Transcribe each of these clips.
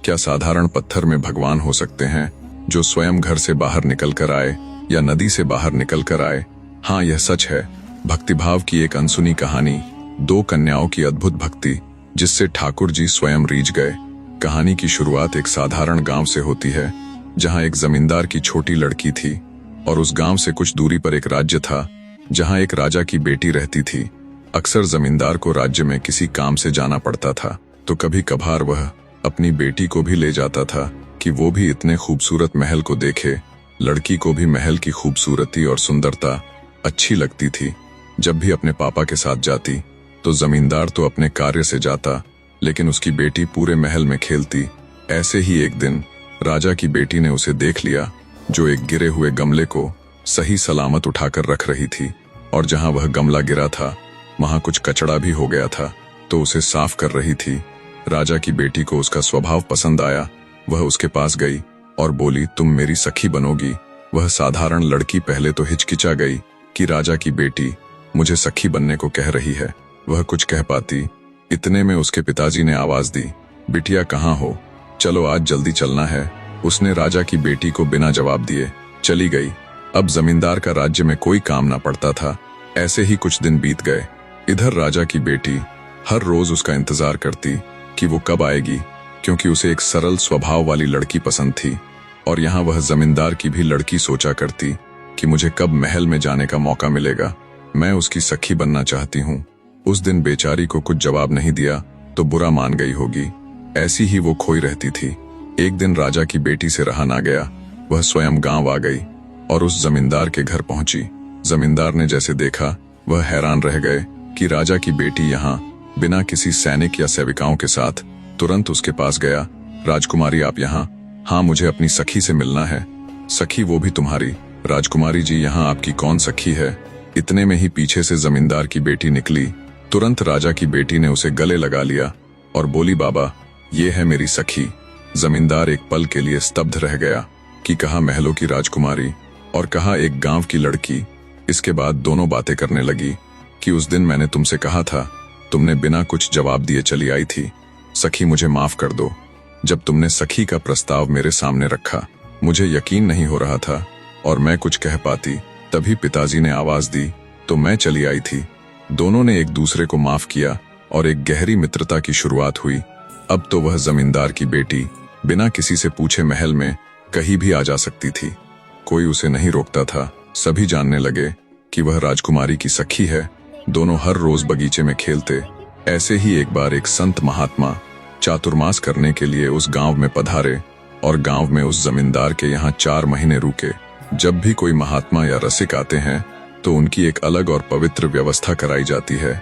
क्या साधारण पत्थर में भगवान हो सकते हैं, जो स्वयं घर से बाहर निकल कर आए या नदी से बाहर निकल कर आए? हाँ, यह सच है। भक्तिभाव की एक अनसुनी कहानी, दो कन्याओं की अद्भुत भक्ति, जिससे ठाकुर जी स्वयं रीझ गए। कहानी की शुरुआत एक साधारण गांव से होती है, जहां एक जमींदार की छोटी लड़की थी और उस गांव से कुछ दूरी पर एक राज्य था, जहां एक राजा की बेटी रहती थी। अक्सर जमींदार को राज्य में किसी काम से जाना पड़ता था, तो कभी कभार वह अपनी बेटी को भी ले जाता था कि वो भी इतने खूबसूरत महल को देखे। लड़की को भी महल की खूबसूरती और सुंदरता अच्छी लगती थी। जब भी अपने पापा के साथ जाती तो जमींदार तो अपने कार्य से जाता, लेकिन उसकी बेटी पूरे महल में खेलती। ऐसे ही एक दिन राजा की बेटी ने उसे देख लिया, जो एक गिरे हुए गमले को सही सलामत उठाकर रख रही थी, और जहां वह गमला गिरा था वहां कुछ कचड़ा भी हो गया था, तो उसे साफ कर रही थी। राजा की बेटी को उसका स्वभाव पसंद आया। वह उसके पास गई और बोली, तुम मेरी सखी बनोगी? वह साधारण लड़की पहले तो हिचकिचा गई कि राजा की बेटी मुझे सखी बनने को कह रही है। वह कुछ कह पाती, इतने में उसके पिताजी ने आवाज दी, बिटिया कहाँ हो? चलो आज जल्दी चलना है। उसने राजा की बेटी को बिना जवाब दिए चली गई। अब जमींदार का राज्य में कोई काम ना पड़ता था। ऐसे ही कुछ दिन बीत गए। इधर राजा की बेटी हर रोज उसका इंतजार करती कि वो कब आएगी, क्योंकि उसे एक सरल स्वभाव वाली लड़की पसंद थी। और यहाँ वह जमींदार की भी लड़की सोचा करती कि मुझे कब महल में जाने का मौका मिलेगा, मैं उसकी सखी बनना चाहती हूँ। उस दिन बेचारी को कुछ जवाब नहीं दिया तो बुरा मान गई होगी। ऐसी ही वो खोई रहती थी। एक दिन राजा की बेटी से रहा ना गया। वह स्वयं गांव आ गई और उस जमींदार के घर पहुंची। जमींदार ने जैसे देखा, वह हैरान रह गए कि राजा की बेटी यहाँ बिना किसी सैनिक या सेविकाओं के साथ तुरंत उसके पास गया। राजकुमारी आप यहाँ? हाँ, मुझे अपनी सखी से मिलना है। सखी, वो भी तुम्हारी? राजकुमारी जी, यहाँ आपकी कौन सखी है? इतने में ही पीछे से जमींदार की बेटी निकली। तुरंत राजा की बेटी ने उसे गले लगा लिया और बोली, बाबा ये है मेरी सखी। जमींदार एक पल के लिए स्तब्ध रह गया कि कहा महलों की राजकुमारी और कहा एक गांव की लड़की। इसके बाद दोनों बातें करने लगी कि उस दिन मैंने तुमसे कहा था, तुमने बिना कुछ जवाब दिए चली आई थी। सखी, मुझे माफ कर दो। जब तुमने सखी का प्रस्ताव मेरे सामने रखा, मुझे यकीन नहीं हो रहा था और मैं कुछ कह पाती। तभी पिताजी ने आवाज दी तो मैं चली आई थी। दोनों ने एक दूसरे को माफ किया और एक गहरी मित्रता की शुरुआत हुई। अब तो वह जमींदार की बेटी बिना किसी से पूछे महल में कहीं भी आ जा सकती थी। कोई उसे नहीं रोकता था। सभी जानने लगे कि वह राजकुमारी की सखी है। दोनों हर रोज बगीचे में खेलते। ऐसे ही एक बार एक संत महात्मा चातुर्मास करने के लिए उस गांव में पधारे और गांव में उस जमींदार के यहाँ 4 महीने रुके। जब भी कोई महात्मा या रसिक आते हैं तो उनकी एक अलग और पवित्र व्यवस्था कराई जाती है,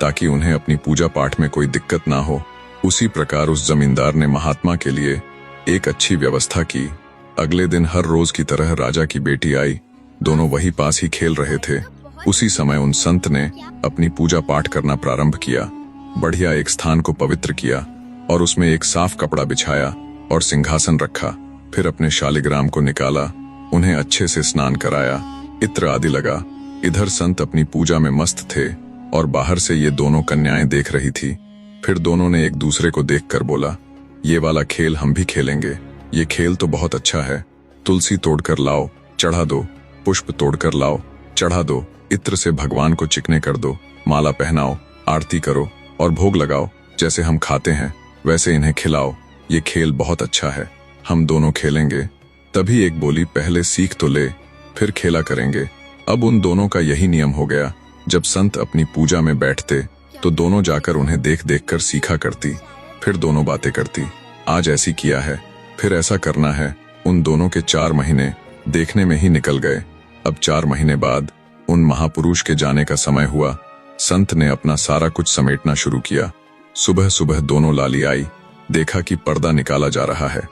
ताकि उन्हें अपनी पूजा पाठ में कोई दिक्कत ना हो। उसी प्रकार उस जमींदार ने महात्मा के लिए एक अच्छी व्यवस्था की। अगले दिन हर रोज की तरह राजा की बेटी आई। दोनों वही पास ही खेल रहे थे। उसी समय उन संत ने अपनी पूजा पाठ करना प्रारंभ किया। बढ़िया एक स्थान को पवित्र किया और उसमें एक साफ कपड़ा बिछाया और सिंहासन रखा। फिर अपने शालिग्राम को निकाला, उन्हें अच्छे से स्नान कराया, इत्र आदि लगा। इधर संत अपनी पूजा में मस्त थे और बाहर से ये दोनों कन्याएं देख रही थी। फिर दोनों ने एक दूसरे को देखकर बोला, ये वाला खेल हम भी खेलेंगे। ये खेल तो बहुत अच्छा है। तुलसी तोड़कर लाओ, चढ़ा दो। पुष्प तोड़कर लाओ, चढ़ा दो। इत्र से भगवान को चिकने कर दो। माला पहनाओ, आरती करो और भोग लगाओ। जैसे हम खाते हैं वैसे इन्हें खिलाओ। ये खेल बहुत अच्छा है, हम दोनों खेलेंगे। तभी एक बोली, पहले सीख तो ले, फिर खेला करेंगे। अब उन दोनों का यही नियम हो गया। जब संत अपनी पूजा में बैठते तो दोनों जाकर उन्हें देख देख कर सीखा करती। फिर दोनों बातें करती, आज ऐसी किया है, फिर ऐसा करना है। उन दोनों के 4 महीने देखने में ही निकल गए। अब 4 महीने बाद उन महापुरुष के जाने का समय हुआ। संत ने अपना सारा कुछ समेटना शुरू किया। सुबह सुबह दोनों लाली आई। देखा कि पर्दा निकाला जा रहा है,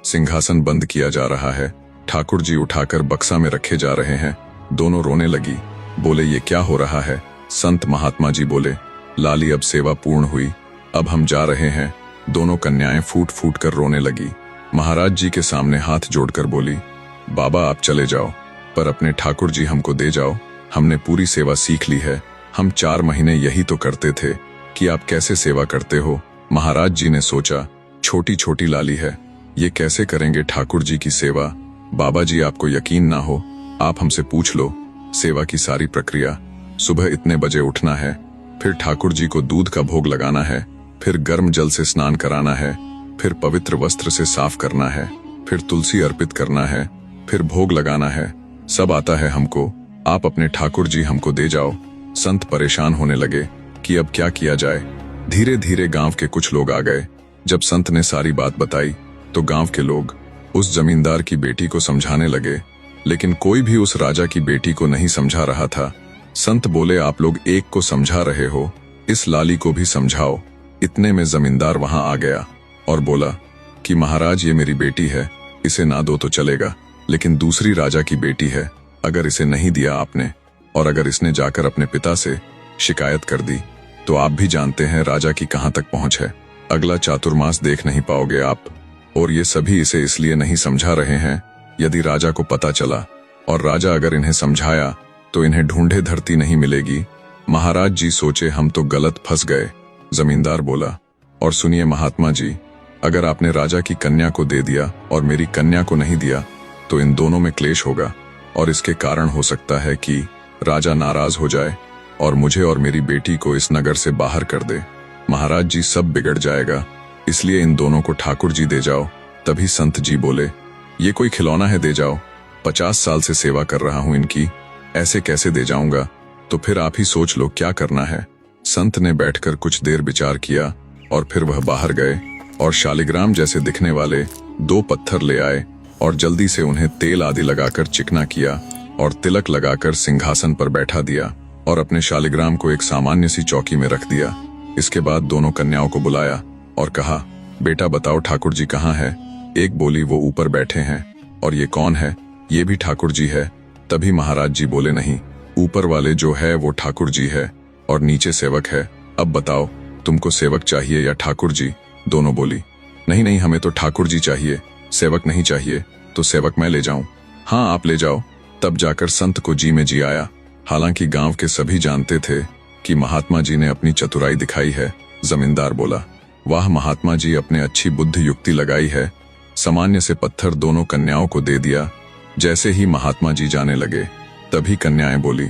सिंहासन बंद किया जा रहा है, ठाकुर जी उठाकर बक्सा में रखे जा रहे हैं। दोनों रोने लगी। बोले, ये क्या हो रहा है? संत महात्मा जी बोले, लाली अब सेवा पूर्ण हुई, अब हम जा रहे हैं। दोनों कन्याएं फूट फूट कर रोने लगी। महाराज जी के सामने हाथ जोड़कर बोली, बाबा आप चले जाओ, पर अपने ठाकुर जी हमको दे जाओ। हमने पूरी सेवा सीख ली है। हम 4 महीने यही तो करते थे कि आप कैसे सेवा करते हो। महाराज जी ने सोचा छोटी छोटी लाली है, ये कैसे करेंगे ठाकुर जी की सेवा। बाबा जी आपको यकीन ना हो, आप हमसे पूछ लो। सेवा की सारी प्रक्रिया, सुबह इतने बजे उठना है, फिर ठाकुर जी को दूध का भोग लगाना है, फिर गर्म जल से स्नान कराना है, फिर पवित्र वस्त्र से साफ करना है, फिर तुलसी अर्पित करना है, फिर भोग लगाना है। सब आता है हमको, आप अपने ठाकुर जी हमको दे जाओ। संत परेशान होने लगे कि अब क्या किया जाए। धीरे धीरे गांव के कुछ लोग आ गए। जब संत ने सारी बात बताई तो गांव के लोग उस जमींदार की बेटी को समझाने लगे, लेकिन कोई भी उस राजा की बेटी को नहीं समझा रहा था। संत बोले, आप लोग एक को समझा रहे हो, इस लाली को भी समझाओ। इतने में जमींदार वहां आ गया और बोला कि महाराज, ये मेरी बेटी है, इसे ना दो तो चलेगा, लेकिन दूसरी राजा की बेटी है, अगर इसे नहीं दिया आपने और अगर इसने जाकर अपने पिता से शिकायत कर दी तो आप भी जानते हैं राजा की कहां तक पहुंच है। अगला चातुर्मास देख नहीं पाओगे आप। और ये सभी इसे इसलिए नहीं समझा रहे हैं, यदि राजा को पता चला और राजा अगर इन्हें समझाया तो इन्हें ढूंढे धरती नहीं मिलेगी। महाराज जी सोचे, हम तो गलत फंस गए। जमींदार बोला, और सुनिए महात्मा जी, अगर आपने राजा की कन्या को दे दिया और मेरी कन्या को नहीं दिया तो इन दोनों में क्लेश होगा और इसके कारण हो सकता है कि राजा नाराज हो जाए और मुझे और मेरी बेटी को इस नगर से बाहर कर दे। महाराज जी, सब बिगड़ जाएगा, इसलिए इन दोनों को ठाकुर जी दे जाओ। तभी संत जी बोले, ये कोई खिलौना है, दे जाओ। 50 साल से सेवा कर रहा हूं इनकी, ऐसे कैसे दे जाऊंगा? तो फिर आप ही सोच लो क्या करना है। संत ने बैठकर कुछ देर विचार किया और फिर वह बाहर गए और शालिग्राम जैसे दिखने वाले 2 पत्थर ले आए और जल्दी से उन्हें तेल आदि लगाकर चिकना किया और तिलक लगाकर सिंहासन पर बैठा दिया और अपने शालिग्राम को एक सामान्य सी चौकी में रख दिया। इसके बाद दोनों कन्याओं को बुलाया और कहा, बेटा बताओ ठाकुर जी कहाँ है? एक बोली, वो ऊपर बैठे हैं। और ये कौन है? ये भी ठाकुर जी है। तभी महाराज जी बोले, नहीं, ऊपर वाले जो है वो ठाकुर जी है और नीचे सेवक है। अब बताओ, तुमको सेवक चाहिए या ठाकुर जी? दोनों बोली, नहीं नहीं, हमें तो ठाकुर जी चाहिए, सेवक नहीं चाहिए। तो सेवक मैं ले जाऊं? हाँ, आप ले जाओ। तब जाकर संत को जी में जी आया। हालांकि गांव के सभी जानते थे कि महात्मा जी ने अपनी चतुराई दिखाई है। जमींदार बोला, वाह महात्मा जी, अपने अच्छी बुद्धि युक्ति लगाई है। सामान्य से पत्थर दोनों कन्याओं को दे दिया। जैसे ही महात्मा जी जाने लगे तभी कन्याएं बोली,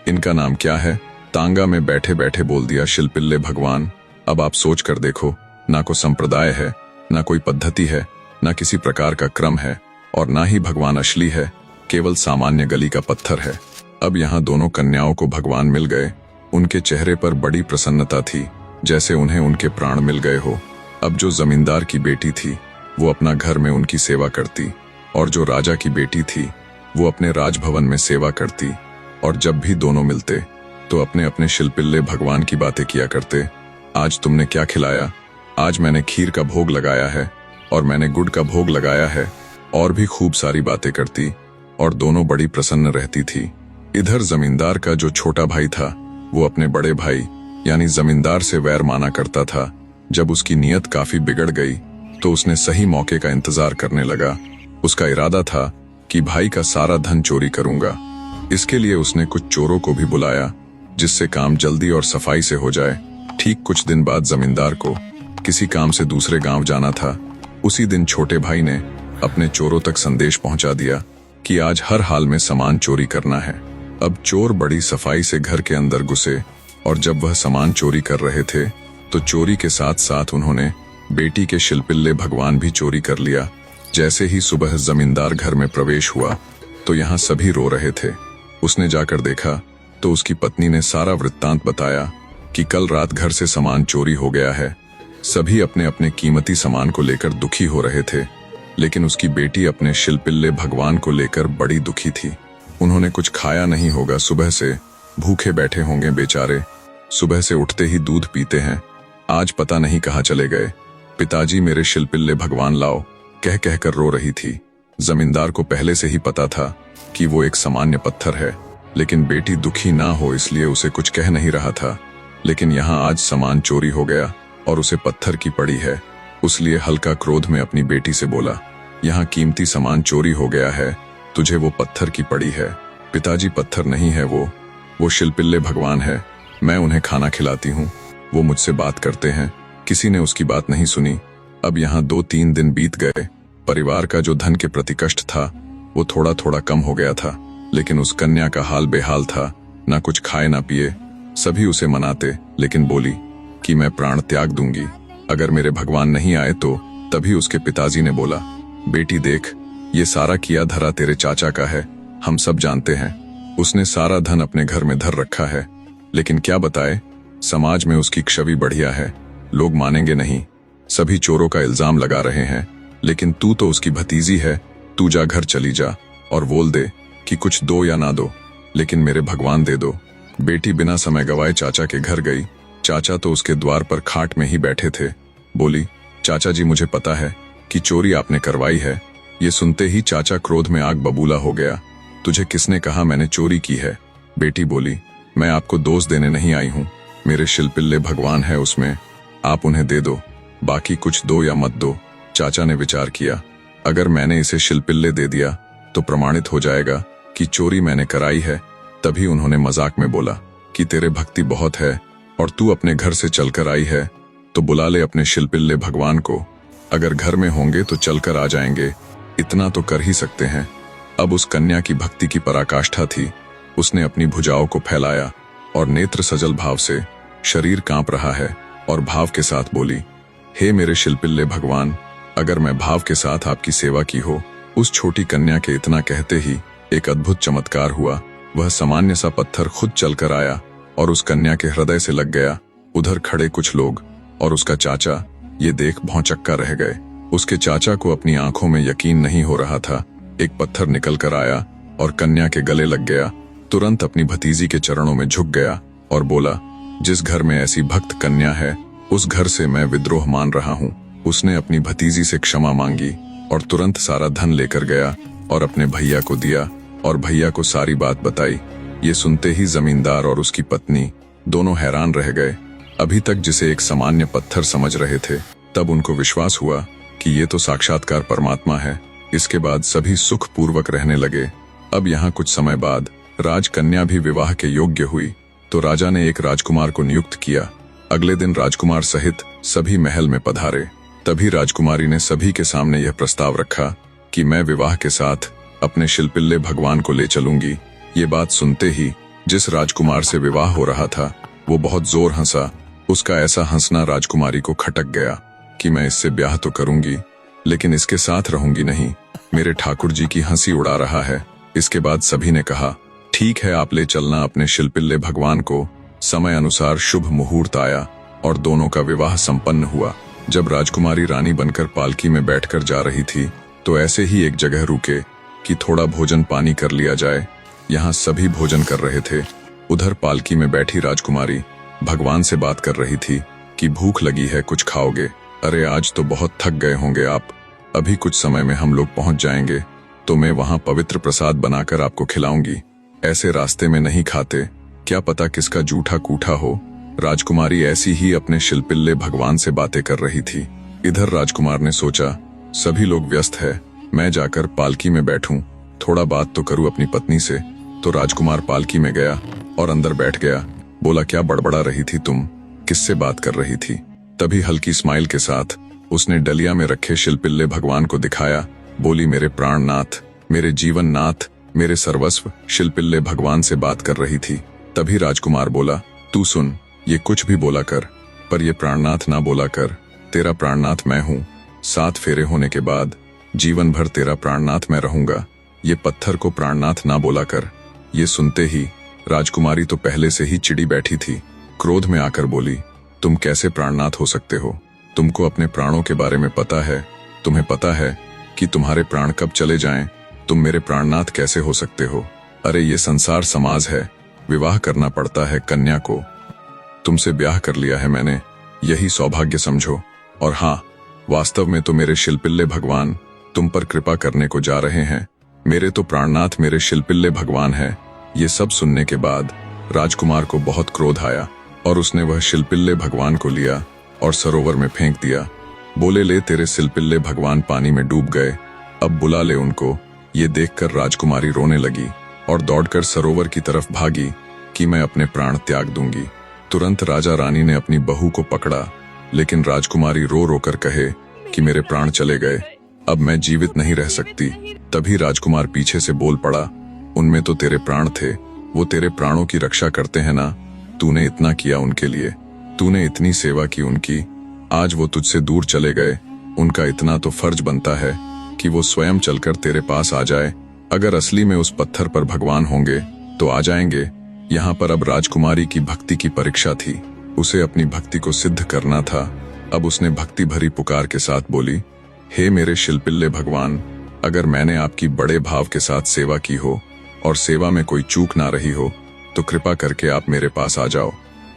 इनका नाम क्या है? तांगा में बैठे बैठे बोल दिया, शिलपिल्ले भगवान। अब आप सोच कर देखो, ना कोई संप्रदाय है, ना कोई पद्धति है, ना किसी प्रकार का क्रम है और ना ही भगवान असली है, केवल सामान्य गली का पत्थर है। अब यहाँ दोनों कन्याओं को भगवान मिल गए। उनके चेहरे पर बड़ी प्रसन्नता थी, जैसे उन्हें उनके प्राण मिल गए हो। अब जो जमींदार की बेटी थी वो अपना घर में उनकी सेवा करती और जो राजा की बेटी थी वो अपने राजभवन में सेवा करती। और जब भी दोनों मिलते तो अपने अपने शिलपिल्ले भगवान की बातें किया करते। आज तुमने क्या खिलाया? आज मैंने खीर का भोग लगाया है और मैंने गुड़ का भोग लगाया है। और भी खूब सारी बातें करती और दोनों बड़ी प्रसन्न रहती थी। इधर जमींदार का जो छोटा भाई था वो अपने बड़े भाई यानी जमींदार से वैर माना करता था। जब उसकी नीयत काफी बिगड़ गई तो उसने सही मौके का इंतजार करने लगा। उसका इरादा था कि भाई का सारा धन चोरी करूंगा। इसके लिए उसने कुछ चोरों को भी बुलाया जिससे काम जल्दी और सफाई से हो जाए। ठीक कुछ दिन बाद जमींदार को किसी काम से दूसरे गांव जाना था। उसी दिन छोटे भाई ने अपने चोरों तक संदेश पहुंचा दिया कि आज हर हाल में सामान चोरी करना है। अब चोर बड़ी सफाई से घर के अंदर घुसे और जब वह सामान चोरी कर रहे थे तो चोरी के साथ साथ उन्होंने बेटी के शिलपिल्ले भगवान भी चोरी कर लिया। जैसे ही सुबह जमींदार घर में प्रवेश हुआ तो यहाँ सभी रो रहे थे। उसने जाकर देखा तो उसकी पत्नी ने सारा वृत्तांत बताया कि कल रात घर से सामान चोरी हो गया है। सभी अपने अपने कीमती सामान को लेकर दुखी हो रहे थे, लेकिन उसकी बेटी अपने शिलपिल्ले भगवान को लेकर बड़ी दुखी थी। उन्होंने कुछ खाया नहीं होगा, सुबह से भूखे बैठे होंगे बेचारे। सुबह से उठते ही दूध पीते हैं, आज पता नहीं कहाँ चले गए। पिताजी मेरे शिलपिल्ले भगवान लाओ, कह कह कर रो रही थी। जमींदार को पहले से ही पता था कि वो एक सामान्य पत्थर है, लेकिन बेटी दुखी ना हो इसलिए उसे कुछ कह नहीं रहा था। लेकिन यहाँ आज सामान चोरी हो गया और उसे पत्थर की पड़ी है। उसलिए हल्का क्रोध में अपनी बेटी से बोला, यहाँ कीमती सामान चोरी हो गया है, तुझे वो पत्थर की पड़ी है। पिताजी पत्थर नहीं है, वो शिलपिल्ले भगवान है। मैं उन्हें खाना खिलाती हूँ, वो मुझसे बात करते हैं। किसी ने उसकी बात नहीं सुनी। अब यहाँ 2-3 दिन बीत गए। परिवार का जो धन के प्रति कष्ट था वो थोड़ा थोड़ा कम हो गया था, लेकिन उस कन्या का हाल बेहाल था। ना कुछ खाए ना पिए। सभी उसे मनाते, लेकिन बोली कि मैं प्राण त्याग दूंगी अगर मेरे भगवान नहीं आए तो। तभी उसके पिताजी ने बोला, बेटी देख, ये सारा किया धरा तेरे चाचा का है, हम सब जानते हैं। उसने सारा धन अपने घर में धर रखा है, लेकिन क्या बताए, समाज में उसकी छवि बढ़िया है, लोग मानेंगे नहीं। सभी चोरों का इल्जाम लगा रहे हैं, लेकिन तू तो उसकी भतीजी है। तू जा घर चली जा और बोल दे कि कुछ दो या ना दो, लेकिन मेरे भगवान दे दो। बेटी बिना समय गवाए चाचा के घर गई। चाचा तो उसके द्वार पर खाट में ही बैठे थे। बोली, चाचा जी मुझे पता है कि चोरी आपने करवाई है। ये सुनते ही चाचा क्रोध में आग बबूला हो गया। तुझे किसने कहा मैंने चोरी की है? बेटी बोली, मैं आपको दोष देने नहीं आई हूँ, मेरे शिलपिल्ले भगवान है उसमें, आप उन्हें दे दो, बाकी कुछ दो या मत दो। चाचा ने विचार किया, अगर मैंने इसे शिलपिल्ले दे दिया तो प्रमाणित हो जाएगा कि चोरी मैंने कराई है। तभी उन्होंने मजाक में बोला कि तेरे भक्ति बहुत है और तू अपने घर से चलकर आई है, तो बुला ले अपने शिलपिल्ले भगवान को। अगर घर में होंगे तो चलकर आ जाएंगे, इतना तो कर ही सकते हैं। अब उस कन्या की भक्ति की पराकाष्ठा थी। उसने अपनी भुजाओं को फैलाया और नेत्र सजल भाव से, शरीर कांप रहा है और भाव के साथ बोली, हे मेरे शिलपिल्ले भगवान, अगर मैं भाव के साथ आपकी सेवा की हो। उस छोटी कन्या के इतना कहते ही एक अद्भुत चमत्कार हुआ। वह सामान्य सा पत्थर खुद चलकर आया और उस कन्या के हृदय से लग गया। उधर खड़े कुछ लोग और उसका चाचा ये देख भौंचक्का रह गए। उसके चाचा को अपनी आंखों में यकीन नहीं हो रहा था। एक पत्थर निकल कर आया और कन्या के गले लग गया। तुरंत अपनी भतीजी के चरणों में झुक गया और बोला, जिस घर में ऐसी भक्त कन्या है उस घर से मैं विद्रोह मान रहा हूँ। उसने अपनी भतीजी से क्षमा मांगी और तुरंत सारा धन लेकर गया और अपने भैया को दिया और भैया को सारी बात बताई। ये सुनते ही जमींदार और उसकी पत्नी दोनों हैरान रह गए। अभी तक जिसे एक सामान्य पत्थर समझ रहे थे, तब उनको विश्वास हुआ कि ये तो साक्षात्कार परमात्मा है। इसके बाद सभी सुख पूर्वक रहने लगे। अब यहाँ कुछ समय बाद राजकन्या भी विवाह के योग्य हुई, तो राजा ने एक राजकुमार को नियुक्त किया। अगले दिन राजकुमार सहित सभी महल में पधारे। तभी राजकुमारी ने सभी के सामने यह प्रस्ताव रखा कि मैं विवाह के साथ अपने शिलपिल्ले भगवान को ले चलूंगी। ये बात सुनते ही जिस राजकुमार से विवाह हो रहा था वो बहुत जोर हंसा। उसका ऐसा हंसना राजकुमारी को खटक गया कि मैं इससे ब्याह तो करूंगी, लेकिन इसके साथ रहूंगी नहीं। मेरे ठाकुर जी की हंसी उड़ा रहा है। इसके बाद सभी ने कहा, ठीक है, आप ले चलना अपने शिलपिल्ले भगवान को। समय अनुसार शुभ मुहूर्त आया और दोनों का विवाह संपन्न हुआ। जब राजकुमारी रानी बनकर पालकी में बैठकर जा रही थी, तो ऐसे ही एक जगह रुके कि थोड़ा भोजन पानी कर लिया जाए। यहाँ सभी भोजन कर रहे थे। उधर पालकी में बैठी राजकुमारी भगवान से बात कर रही थी कि भूख लगी है, कुछ खाओगे? अरे आज तो बहुत थक गए होंगे आप, अभी कुछ समय में हम लोग पहुंच जाएंगे, तो मैं वहां पवित्र प्रसाद बनाकर आपको खिलाऊंगी। ऐसे रास्ते में नहीं खाते, क्या पता किसका जूठा कूठा हो। राजकुमारी ऐसी ही अपने शिलपिल्ले भगवान से बातें कर रही थी। इधर राजकुमार ने सोचा, सभी लोग व्यस्त है, मैं जाकर पालकी में बैठूं, थोड़ा बात तो करूं अपनी पत्नी से। तो राजकुमार पालकी में गया और अंदर बैठ गया। बोला, क्या बड़बड़ा रही थी तुम, किससे बात कर रही थी? तभी हल्की स्माइल के साथ उसने डलिया में रखे शिलपिल्ले भगवान को दिखाया। बोली, मेरे प्राणनाथ, मेरे जीवन नाथ, मेरे सर्वस्व शिलपिल्ले भगवान से बात कर रही थी। तभी राजकुमार बोला, तू सुन, ये कुछ भी बोला कर, पर ये प्राणनाथ ना बोला कर। तेरा प्राणनाथ मैं हूँ। 7 फेरे होने के बाद जीवन भर तेरा प्राणनाथ मैं रहूंगा। ये पत्थर को प्राणनाथ ना बोला कर। ये सुनते ही राजकुमारी तो पहले से ही चिड़ी बैठी थी। क्रोध में आकर बोली, तुम कैसे प्राणनाथ हो सकते हो? तुमको अपने प्राणों के बारे में पता है? तुम्हें पता है कि तुम्हारे प्राण कब चले जाएं? तुम मेरे प्राणनाथ कैसे हो सकते हो? अरे ये संसार समाज है, विवाह करना पड़ता है कन्या को। तुमसे ब्याह कर लिया है मैंने, यही सौभाग्य समझो। और हाँ, वास्तव में तो मेरे शिलपिल्ले भगवान तुम पर कृपा करने को जा रहे हैं। मेरे तो प्राणनाथ मेरे शिलपिल्ले भगवान है। ये सब सुनने के बाद राजकुमार को बहुत क्रोध आया और उसने वह शिलपिल्ले भगवान को लिया और सरोवर में फेंक दिया। बोले, ले तेरे शिलपिल्ले भगवान पानी में डूब गए, अब बुला ले उनको। ये देखकर राजकुमारी रोने लगी और दौड़कर सरोवर की तरफ भागी कि मैं अपने प्राण त्याग दूंगी। तुरंत राजा रानी ने अपनी बहू को पकड़ा, लेकिन राजकुमारी रो रो कर कहे कि मेरे प्राण चले गए, अब मैं जीवित नहीं रह सकती। तभी राजकुमार पीछे से बोल पड़ा, उनमें तो तेरे प्राण थे, वो तेरे प्राणों की रक्षा करते हैं ना। तूने इतना किया उनके लिए, तूने इतनी सेवा की उनकी, आज वो तुझसे दूर चले गए, उनका इतना तो फर्ज बनता है कि वो स्वयं चलकर तेरे पास आ जाए। अगर असली में उस पत्थर पर भगवान होंगे तो आ जाएंगे। यहाँ पर अब राजकुमारी की भक्ति की परीक्षा थी, उसे अपनी भक्ति को सिद्ध करना था। अब उसने भक्ति भरी पुकार के साथ बोली, हे मेरे शिल्पिल्ले भगवान, अगर मैंने आपकी बड़े भाव के साथ सेवा की हो और सेवा में कोई चूक ना रही हो तो कृपा करके आप मेरे पास आ जाओ।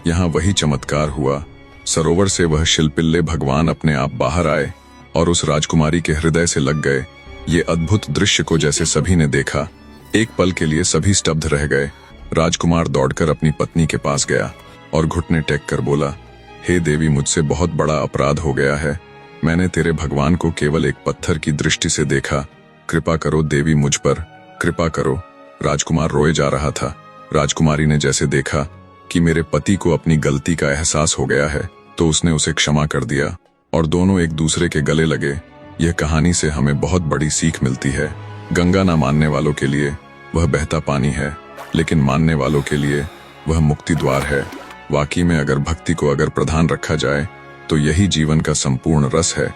यहाँ वही चमत्कार हुआ, सरोवर से वह शिल्पिल्ले भगवान अपने आप बाहर आए और उस राजकुमारी के हृदय से लग गए। ये अद्भुत दृश्य को जैसे सभी ने देखा, एक पल के लिए सभी स्तब्ध रह गए। राजकुमार दौड़कर अपनी पत्नी के पास गया और घुटने टेक कर बोला, हे देवी, मुझसे बहुत बड़ा अपराध हो गया है। मैंने तेरे भगवान को केवल एक पत्थर की दृष्टि से देखा, कृपा करो देवी, मुझ पर कृपा करो। राजकुमार रोए जा रहा था। राजकुमारी ने जैसे देखा कि मेरे पति को अपनी गलती का एहसास हो गया है तो उसने उसे क्षमा कर दिया और दोनों एक दूसरे के गले लगे। यह कहानी से हमें बहुत बड़ी सीख मिलती है। गंगा ना मानने वालों के लिए वह बहता पानी है, लेकिन मानने वालों के लिए वह मुक्ति द्वार है। वाकई में अगर भक्ति को अगर प्रधान रखा जाए तो यही जीवन का संपूर्ण रस है।